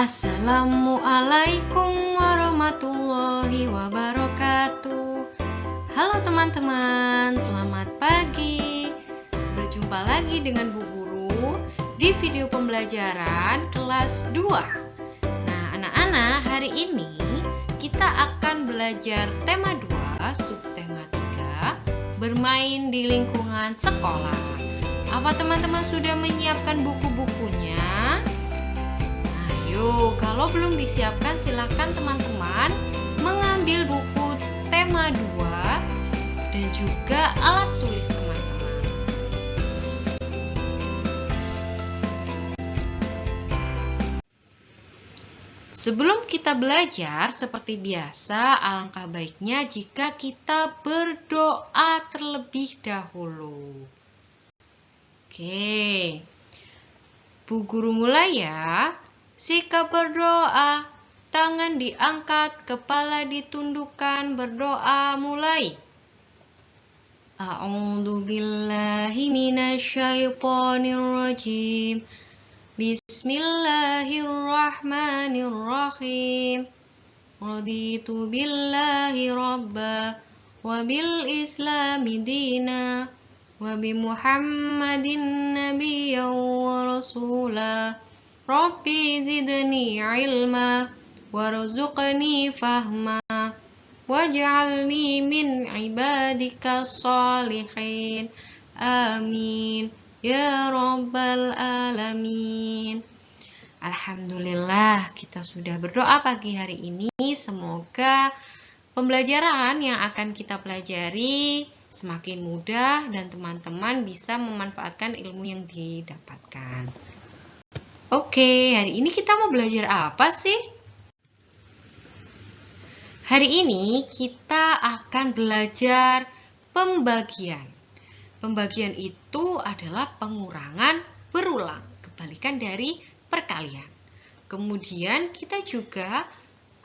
Assalamualaikum warahmatullahi wabarakatuh. Halo teman-teman, selamat pagi. Berjumpa lagi dengan Bu Guru di video pembelajaran kelas 2. Nah, anak-anak, hari ini kita akan belajar tema 2, subtema 3, bermain di lingkungan sekolah. Apa teman-teman sudah menyiapkan buku-bukunya? Ayo, kalau belum disiapkan silakan teman-teman mengambil buku tema 2 dan juga alat tulis teman-teman. Sebelum kita belajar, seperti biasa, alangkah baiknya jika kita berdoa terlebih dahulu. Oke, Bu Guru mulai ya. Sikap berdoa, tangan diangkat, kepala ditundukkan, berdoa mulai. A'udzu billahi minasyaitonir rajim. Bismillahirrahmanirrahim. Raditu billahi rabba wa bil islami dina wa bi Muhammadin nabiyyan wa rasula. Rabbi zidni ilma warzuqni fahma waj'alni min ibadika sholihin. Amin ya rabbal alamin. Alhamdulillah, kita sudah berdoa pagi hari ini. Semoga pembelajaran yang akan kita pelajari semakin mudah dan teman-teman bisa memanfaatkan ilmu yang didapatkan. Oke, hari ini kita mau belajar apa sih? Hari ini kita akan belajar pembagian. Pembagian itu adalah pengurangan berulang, kebalikan dari perkalian. Kemudian kita juga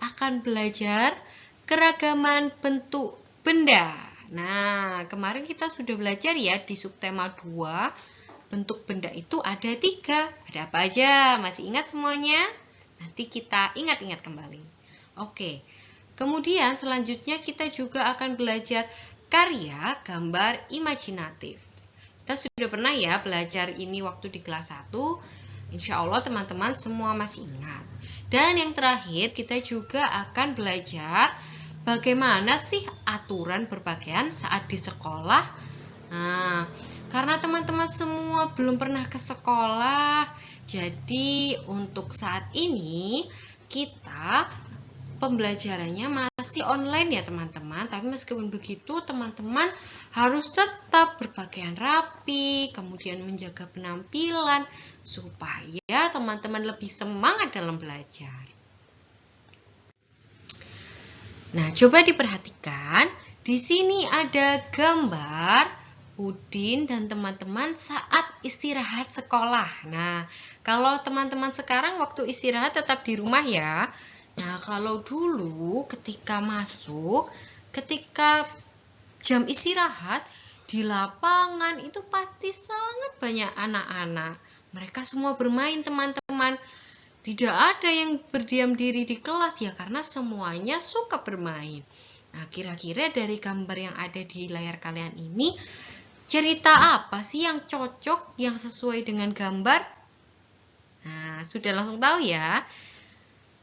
akan belajar keragaman bentuk benda. Nah, kemarin kita sudah belajar ya di subtema 2. Bentuk benda itu ada 3. Ada apa aja? Masih ingat semuanya? Nanti kita ingat-ingat kembali. Oke. Kemudian selanjutnya kita juga akan belajar karya gambar imajinatif. Kita sudah pernah ya belajar ini waktu di kelas 1. Insya Allah teman-teman semua masih ingat. Dan yang terakhir kita juga akan belajar bagaimana sih aturan berpakaian saat di sekolah. Nah, karena teman-teman semua belum pernah ke sekolah, jadi untuk saat ini kita pembelajarannya masih online ya teman-teman. Tapi meskipun begitu, teman-teman harus tetap berpakaian rapi, kemudian menjaga penampilan supaya teman-teman lebih semangat dalam belajar. Nah, coba diperhatikan, di sini ada gambar Udin dan teman-teman saat istirahat sekolah. Nah, kalau teman-teman sekarang waktu istirahat tetap di rumah ya. Nah, kalau dulu ketika jam istirahat di lapangan itu pasti sangat banyak anak-anak. Mereka semua bermain teman-teman. Tidak ada yang berdiam diri di kelas ya, karena semuanya suka bermain. Nah, kira-kira dari gambar yang ada di layar kalian ini, cerita apa sih yang cocok, yang sesuai dengan gambar? Nah, sudah langsung tahu ya.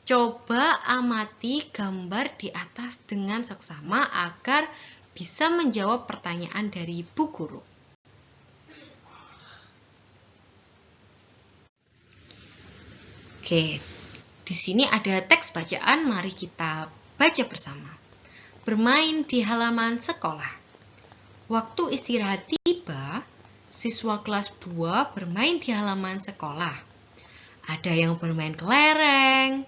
Coba amati gambar di atas dengan seksama agar bisa menjawab pertanyaan dari Bu Guru. Oke, di sini ada teks bacaan, mari kita baca bersama. Bermain di halaman sekolah. Waktu istirahat tiba, siswa kelas 2 bermain di halaman sekolah. Ada yang bermain kelereng,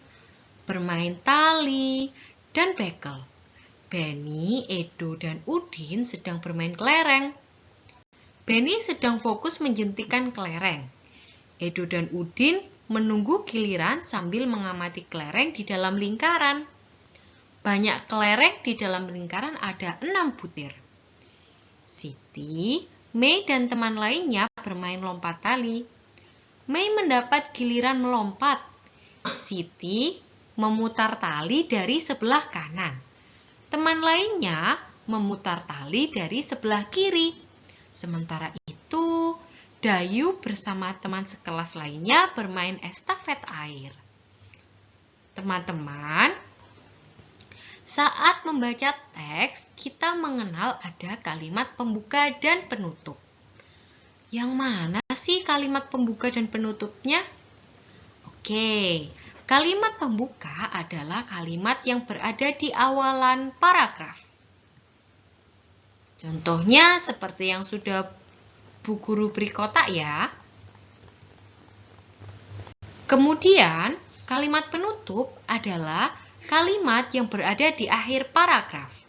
bermain tali, dan bekel. Benny, Edo, dan Udin sedang bermain kelereng. Benny sedang fokus menjentikan kelereng. Edo dan Udin menunggu giliran sambil mengamati kelereng di dalam lingkaran. Banyak kelereng di dalam lingkaran ada 6 butir. Siti, Mei dan teman lainnya bermain lompat tali. Mei mendapat giliran melompat. Siti memutar tali dari sebelah kanan. Teman lainnya memutar tali dari sebelah kiri. Sementara itu, Dayu bersama teman sekelas lainnya bermain estafet air. Teman-teman, saat membaca teks, kita mengenal ada kalimat pembuka dan penutup. Yang mana sih kalimat pembuka dan penutupnya? Oke, kalimat pembuka adalah kalimat yang berada di awalan paragraf. Contohnya seperti yang sudah Bu Guru beri kotak ya. Kemudian, kalimat penutup adalah kalimat yang berada di akhir paragraf.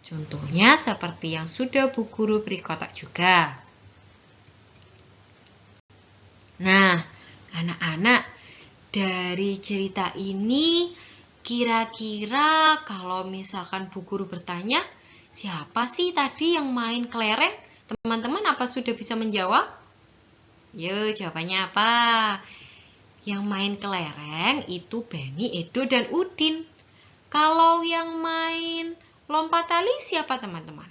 Contohnya seperti yang sudah Bu Guru beri kotak juga. Nah, anak-anak, dari cerita ini kira-kira kalau misalkan Bu Guru bertanya, siapa sih tadi yang main kelereng? Teman-teman apa sudah bisa menjawab? Yuk, jawabannya apa? Yang main kelereng itu Benny, Edo, dan Udin. Kalau yang main lompat tali siapa teman-teman?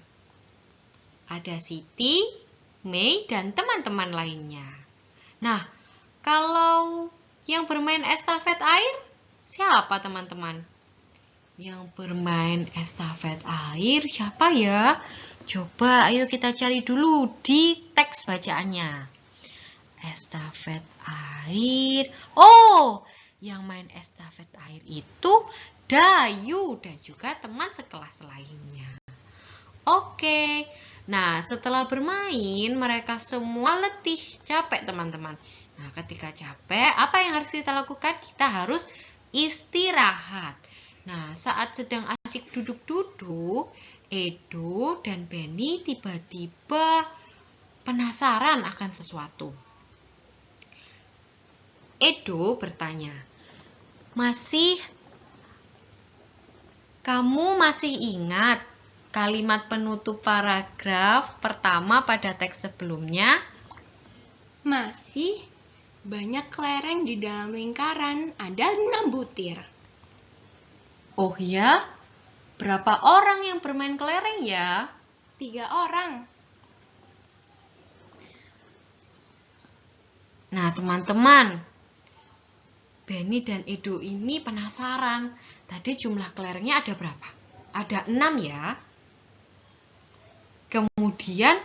Ada Siti, Mei, dan teman-teman lainnya. Nah, kalau yang bermain estafet air siapa teman-teman? Yang bermain estafet air siapa ya? Coba ayo kita cari dulu di teks bacaannya. Estafet air. Oh, yang main estafet air itu Dayu dan juga teman sekelas lainnya. Oke. Nah, setelah bermain mereka semua letih, capek teman-teman. Nah, ketika capek, apa yang harus kita lakukan? Kita harus istirahat. Nah, saat sedang asik duduk-duduk, Edo dan Benny tiba-tiba penasaran akan sesuatu. Edo bertanya, kamu masih ingat kalimat penutup paragraf pertama pada teks sebelumnya? Masih. Banyak kelereng di dalam lingkaran, ada 6 butir. Oh ya? Berapa orang yang bermain kelereng ya? 3 orang. Nah teman-teman, Benny dan Edo ini penasaran. Tadi jumlah kelerengnya ada berapa? Ada 6 ya. Kemudian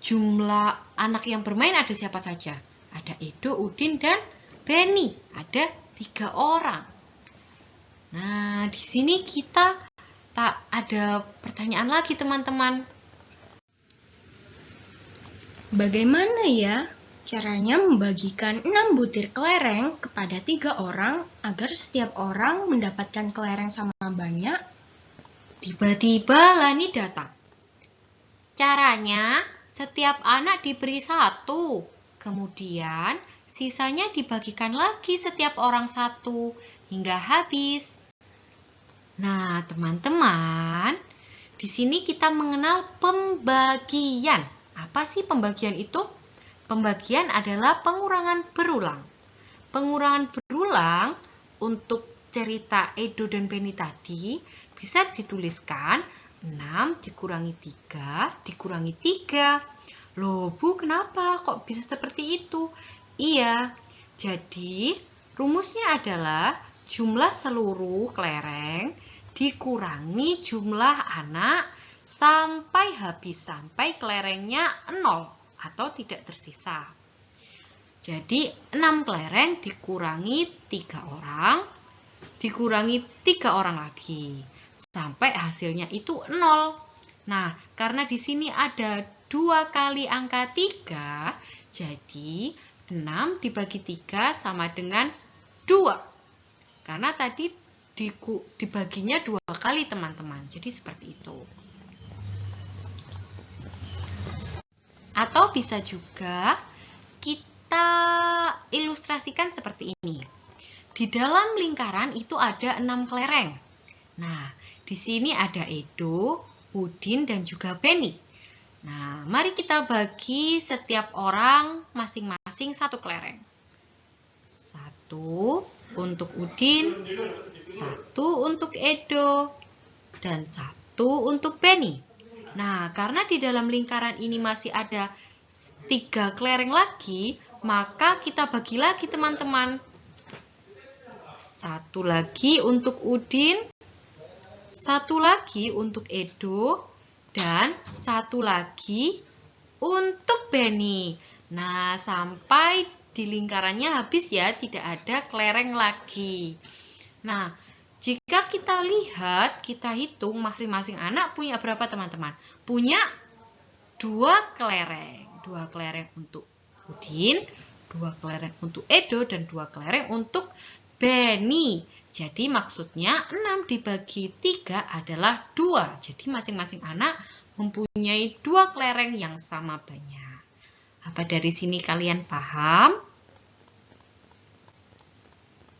jumlah anak yang bermain ada siapa saja? Ada Edo, Udin, dan Benny. Ada 3 orang. Nah, di sini kita tak ada pertanyaan lagi teman-teman. Bagaimana ya caranya membagikan 6 butir kelereng kepada 3 orang agar setiap orang mendapatkan kelereng sama banyak? Tiba-tiba Lani datang. Caranya, setiap anak diberi 1. Kemudian, sisanya dibagikan lagi setiap orang 1 hingga habis. Nah, teman-teman, di sini kita mengenal pembagian. Apa sih pembagian itu? Pembagian adalah pengurangan berulang. Pengurangan berulang untuk cerita Edo dan Benny tadi bisa dituliskan 6 dikurangi 3 dikurangi 3. Loh Bu, kenapa kok bisa seperti itu? Iya, jadi rumusnya adalah jumlah seluruh kelereng dikurangi jumlah anak sampai habis, sampai kelerengnya 0 atau tidak tersisa. Jadi 6 kelereng dikurangi 3 orang, dikurangi 3 orang lagi, sampai hasilnya itu 0. Nah, karena di sini ada 2 kali angka 3, jadi 6 dibagi 3 sama dengan 2. Karena tadi dibaginya 2 kali teman-teman, jadi seperti itu. Atau bisa juga kita ilustrasikan seperti ini. Di dalam lingkaran itu ada 6 kelereng. Nah, di sini ada Edo, Udin, dan juga Benny. Nah, mari kita bagi setiap orang masing-masing 1 kelereng. 1 untuk Udin, 1 untuk Edo, dan 1 untuk Benny. Nah, karena di dalam lingkaran ini masih ada 3 kelereng lagi, maka kita bagi lagi teman-teman. 1 lagi untuk Udin, 1 lagi untuk Edo, dan 1 lagi untuk Benny. Nah, sampai di lingkarannya habis ya, tidak ada kelereng lagi. Nah, jika kita lihat, kita hitung masing-masing anak punya berapa teman-teman? Punya 2 kelereng. 2 kelereng untuk Udin, 2 kelereng untuk Edo, dan 2 kelereng untuk Benny. Jadi maksudnya 6 dibagi 3 adalah 2. Jadi masing-masing anak mempunyai 2 kelereng yang sama banyak. Apa dari sini kalian paham?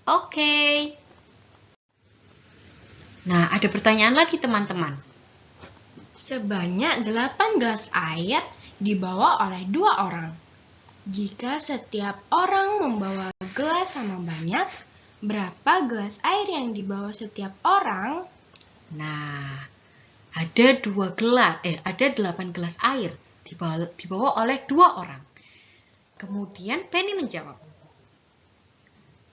Oke. Nah, ada pertanyaan lagi teman-teman. Sebanyak 8 gelas air dibawa oleh 2 orang. Jika setiap orang membawa gelas sama banyak, berapa gelas air yang dibawa setiap orang? Nah, ada 8 gelas air dibawa oleh 2 orang. Kemudian Benny menjawab,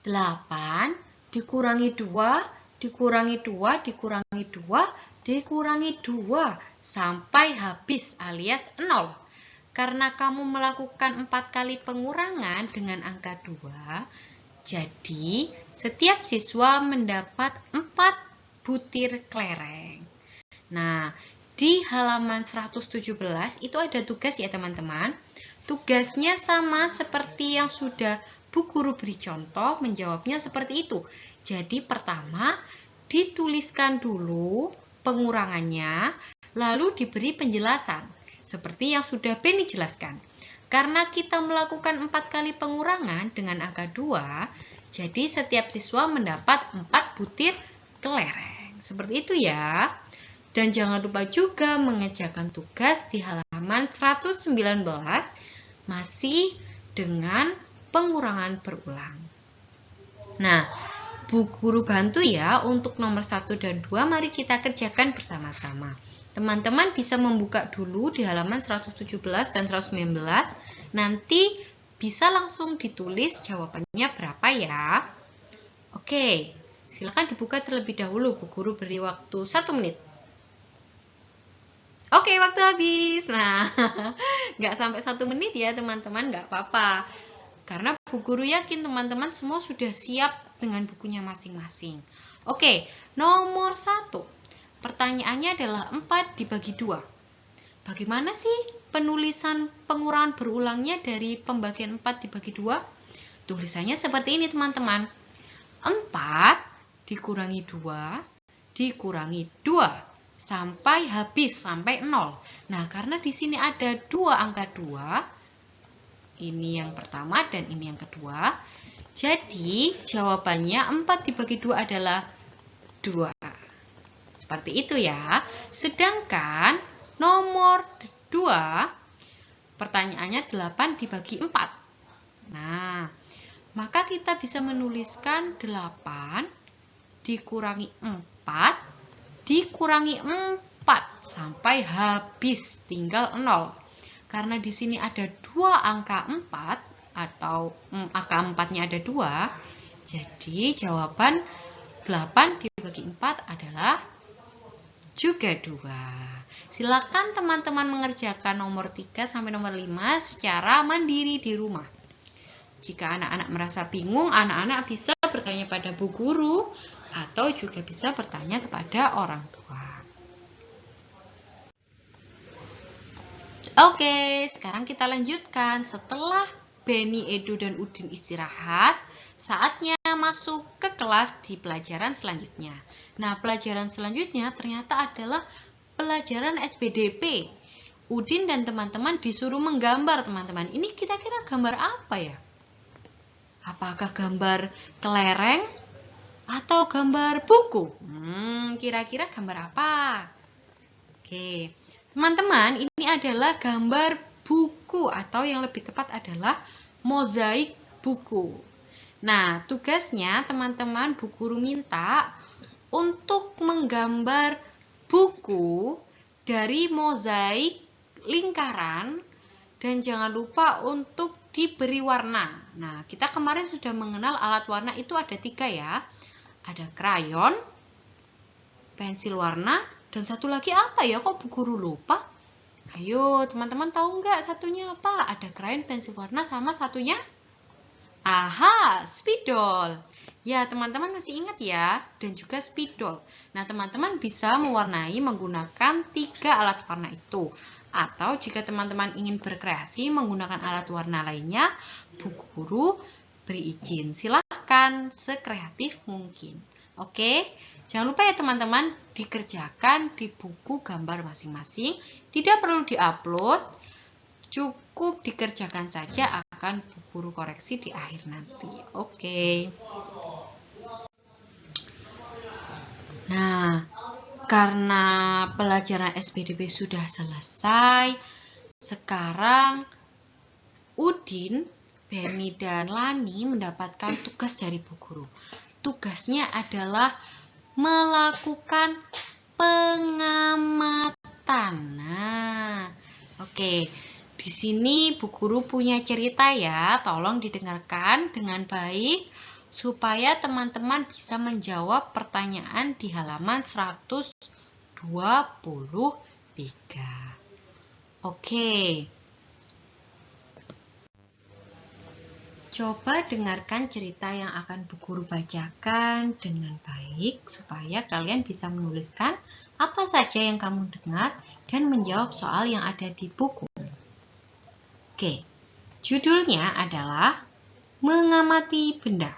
8 dikurangi 2, dikurangi 2, dikurangi 2, dikurangi 2, sampai habis alias 0. Karena kamu melakukan 4 kali pengurangan dengan angka 2, jadi setiap siswa mendapat 4 butir kelereng. Nah, di halaman 117 itu ada tugas ya teman-teman. Tugasnya sama seperti yang sudah Bu Guru beri contoh, menjawabnya seperti itu. Jadi pertama dituliskan dulu pengurangannya, lalu diberi penjelasan seperti yang sudah Benny jelaskan. Karena kita melakukan 4 kali pengurangan dengan angka 2, jadi setiap siswa mendapat 4 butir kelereng. Seperti itu ya. Dan jangan lupa juga mengerjakan tugas di halaman 119 masih dengan pengurangan berulang. Nah, Bu Guru bantu ya untuk nomor 1 dan 2, mari kita kerjakan bersama-sama. Teman-teman bisa membuka dulu di halaman 117 dan 119, nanti bisa langsung ditulis jawabannya berapa ya. Oke, silakan dibuka terlebih dahulu, Bu Guru beri waktu 1 menit. Oke, waktu habis. Nah, nggak sampai 1 menit ya teman-teman, nggak apa-apa. Karena Bu Guru yakin teman-teman semua sudah siap dengan bukunya masing-masing. Oke, nomor 1. Pertanyaannya adalah 4 dibagi 2. Bagaimana sih penulisan pengurangan berulangnya dari pembagian 4 dibagi 2? Tulisannya seperti ini teman-teman. 4 dikurangi 2 dikurangi 2 sampai habis, sampai 0. Nah, karena di sini ada 2 angka 2, ini yang pertama dan ini yang kedua, jadi jawabannya 4 dibagi 2 adalah 2. Seperti itu ya. Sedangkan nomor 2, pertanyaannya 8 dibagi 4. Nah, maka kita bisa menuliskan 8 dikurangi 4 dikurangi 4 sampai habis, tinggal 0. Karena di sini ada 2 angka 4 atau angka 4-nya ada 2, jadi jawaban 8 dibagi 4 adalah juga 2. Silakan teman-teman mengerjakan nomor 3 sampai nomor 5 secara mandiri di rumah. Jika anak-anak merasa bingung, anak-anak bisa bertanya pada Bu Guru atau juga bisa bertanya kepada orang tua. Oke, sekarang kita lanjutkan. Setelah Benny, Edo, dan Udin istirahat, saatnya masuk ke kelas di pelajaran selanjutnya. Nah, pelajaran selanjutnya ternyata adalah pelajaran SPDP. Udin dan teman-teman disuruh menggambar, teman-teman. Ini kira-kira gambar apa ya? Apakah gambar kelereng atau gambar buku? Kira-kira gambar apa? Oke, teman-teman, ini adalah gambar buku atau yang lebih tepat adalah mozaik buku. Nah, tugasnya teman-teman Bu Guru minta untuk menggambar buku dari mozaik lingkaran dan jangan lupa untuk diberi warna. Nah, kita kemarin sudah mengenal alat warna itu ada 3 ya. Ada krayon, pensil warna, dan satu lagi apa ya? Kok Bu Guru lupa? Ayo, teman-teman tahu nggak satunya apa? Ada krayon, pensil warna, sama satunya? Aha, spidol. Ya, teman-teman masih ingat ya? Dan juga spidol. Nah, teman-teman bisa mewarnai menggunakan 3 alat warna itu. Atau jika teman-teman ingin berkreasi menggunakan alat warna lainnya, Bu Guru beri izin. Silahkan sekreatif mungkin. Oke, jangan lupa ya teman-teman, dikerjakan di buku gambar masing-masing. Tidak perlu diupload, cukup dikerjakan saja, akan Bu Guru koreksi di akhir nanti. Oke. Nah, karena pelajaran SPDB sudah selesai, sekarang Udin, Benny, dan Lani mendapatkan tugas dari Bu Guru. Tugasnya adalah melakukan pengamatan. Nah, oke. Di sini Bu Guru punya cerita ya, tolong didengarkan dengan baik supaya teman-teman bisa menjawab pertanyaan di halaman 123. Oke. Coba dengarkan cerita yang akan Bu Guru bacakan dengan baik supaya kalian bisa menuliskan apa saja yang kamu dengar dan menjawab soal yang ada di buku. Oke, judulnya adalah Mengamati Benda.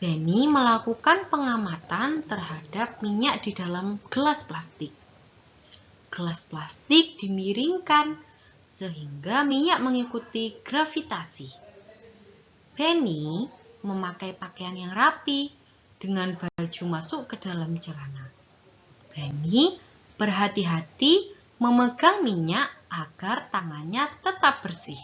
Benny melakukan pengamatan terhadap minyak di dalam gelas plastik. Gelas plastik dimiringkan sehingga minyak mengikuti gravitasi. Benny memakai pakaian yang rapi dengan baju masuk ke dalam celana. Benny berhati-hati memegang minyak agar tangannya tetap bersih.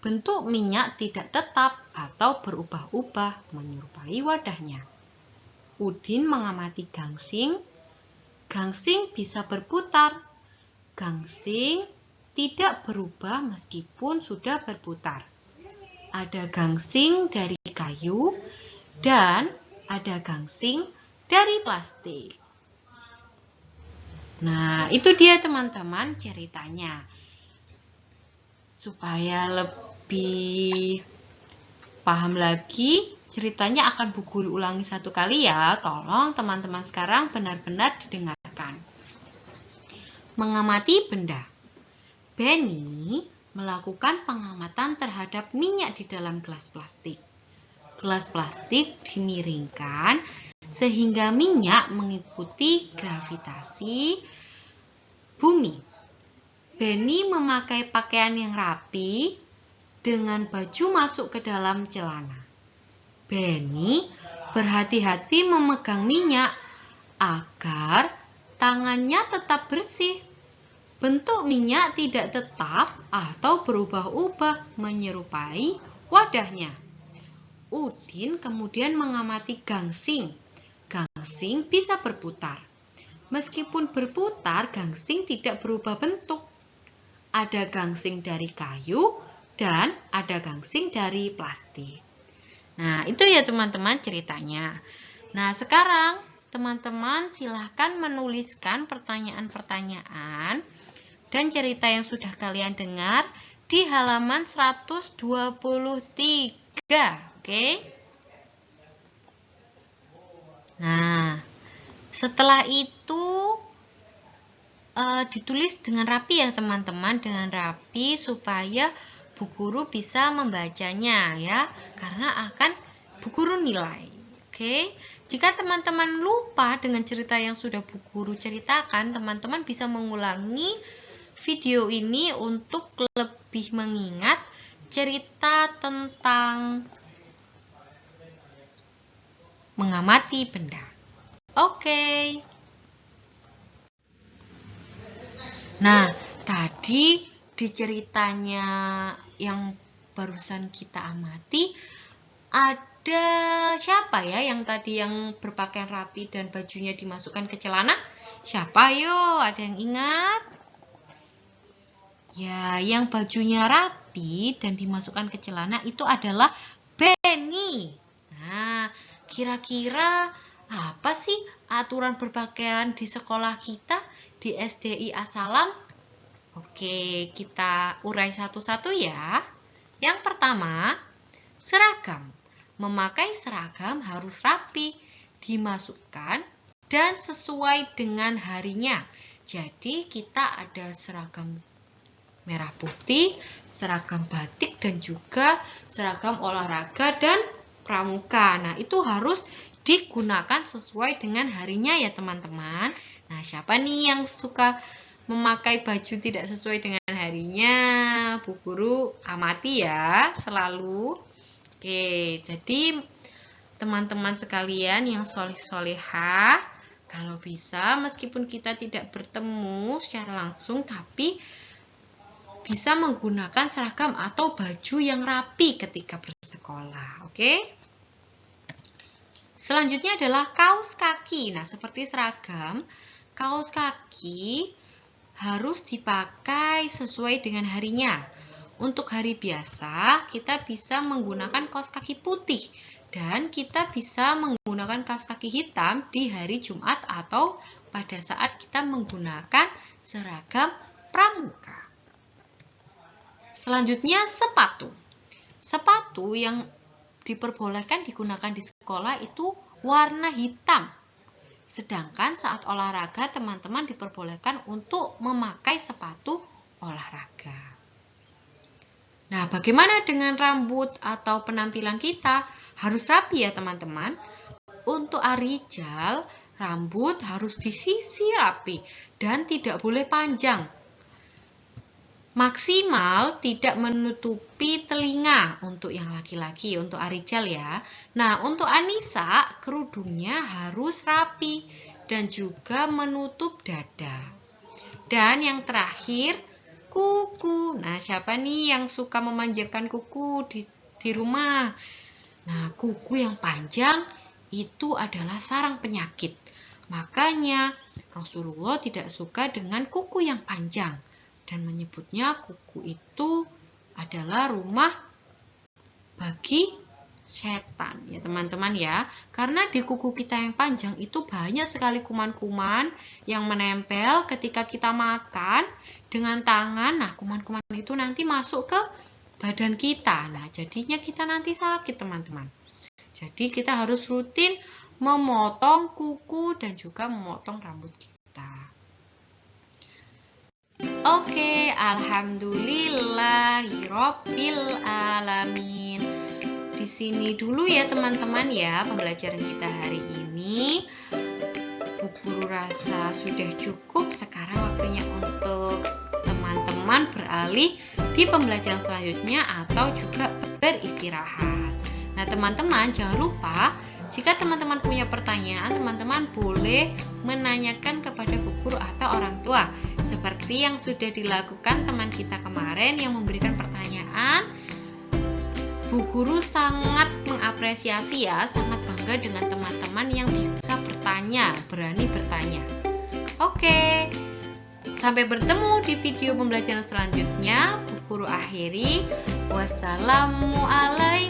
Bentuk minyak tidak tetap atau berubah-ubah menyerupai wadahnya. Udin mengamati gangsing. Gangsing bisa berputar. Gangsing tidak berubah meskipun sudah berputar. Ada gangsing dari kayu dan ada gangsing dari plastik. Nah, itu dia teman-teman ceritanya. Supaya lebih paham lagi, ceritanya akan Bu Guru ulangi 1 kali ya. Tolong teman-teman sekarang benar-benar didengarkan. Mengamati benda. Benny melakukan pengamatan terhadap minyak di dalam gelas plastik. Gelas plastik dimiringkan sehingga minyak mengikuti gravitasi bumi. Benny memakai pakaian yang rapi dengan baju masuk ke dalam celana. Benny berhati-hati memegang minyak agar tangannya tetap bersih. Bentuk minyak tidak tetap atau berubah-ubah menyerupai wadahnya. Udin kemudian mengamati gangsing. Gangsing bisa berputar. Meskipun berputar, gangsing tidak berubah bentuk. Ada gangsing dari kayu dan ada gangsing dari plastik. Nah, itu ya teman-teman ceritanya. Nah, sekarang teman-teman silahkan menuliskan pertanyaan-pertanyaan dan cerita yang sudah kalian dengar di halaman 123. Oke? Nah, setelah itu ditulis dengan rapi ya teman-teman, dengan rapi supaya Bu Guru bisa membacanya ya, karena akan Bu Guru nilai. Oke? Jika teman-teman lupa dengan cerita yang sudah Bu Guru ceritakan, teman-teman bisa mengulangi video ini untuk lebih mengingat cerita tentang mengamati benda. Oke. Nah, tadi di ceritanya yang barusan kita amati, ada siapa ya yang tadi yang berpakaian rapi dan bajunya dimasukkan ke celana? Siapa yo? Ada yang ingat? Ya, yang bajunya rapi dan dimasukkan ke celana itu adalah Benny. Nah, kira-kira apa sih aturan berpakaian di sekolah kita di SDI Asalam? Oke, kita urai satu-satu ya. Yang pertama, seragam. Memakai seragam harus rapi, dimasukkan dan sesuai dengan harinya. Jadi kita ada seragam merah putih, seragam batik, dan juga seragam olahraga dan pramuka. Nah, itu harus digunakan sesuai dengan harinya ya teman-teman. Nah, siapa nih yang suka memakai baju tidak sesuai dengan harinya? Bu Guru amati ya selalu. Oke, jadi teman-teman sekalian yang soleh-solehah, kalau bisa meskipun kita tidak bertemu secara langsung, tapi bisa menggunakan seragam atau baju yang rapi ketika bersekolah. Oke? Selanjutnya adalah kaos kaki. Nah, seperti seragam, kaos kaki harus dipakai sesuai dengan harinya. Untuk hari biasa, kita bisa menggunakan kaos kaki putih. Dan kita bisa menggunakan kaos kaki hitam di hari Jumat atau pada saat kita menggunakan seragam pramuka. Selanjutnya sepatu. Sepatu yang diperbolehkan digunakan di sekolah itu warna hitam. Sedangkan saat olahraga teman-teman diperbolehkan untuk memakai sepatu olahraga. Nah, bagaimana dengan rambut atau penampilan kita? Harus rapi ya teman-teman. Untuk arijal, rambut harus disisir rapi dan tidak boleh panjang. Maksimal tidak menutupi telinga untuk yang laki-laki, untuk arijal ya. Nah, untuk Anissa, kerudungnya harus rapi dan juga menutup dada. Dan yang terakhir, kuku. Nah, siapa nih yang suka memanjangkan kuku di rumah? Nah, kuku yang panjang itu adalah sarang penyakit. Makanya Rasulullah tidak suka dengan kuku yang panjang. Dan menyebutnya kuku itu adalah rumah bagi setan ya teman-teman ya. Karena di kuku kita yang panjang itu banyak sekali kuman-kuman yang menempel ketika kita makan dengan tangan. Nah, kuman-kuman itu nanti masuk ke badan kita. Nah, jadinya kita nanti sakit teman-teman. Jadi kita harus rutin memotong kuku dan juga memotong rambut kita. Oke, alhamdulillahirabbil alamin. Di sini dulu ya teman-teman ya pembelajaran kita hari ini. Bu Guru rasa sudah cukup. Sekarang waktunya untuk teman-teman beralih di pembelajaran selanjutnya atau juga beristirahat. Nah, teman-teman jangan lupa jika teman-teman punya pertanyaan, teman-teman boleh menanyakan kepada Bu Guru atau orang tua. Seperti yang sudah dilakukan teman kita kemarin yang memberikan pertanyaan. Bu Guru sangat mengapresiasi ya, sangat bangga dengan teman-teman yang bisa bertanya, berani bertanya. Oke, sampai bertemu di video pembelajaran selanjutnya. Bu Guru akhiri. Wassalamualaikum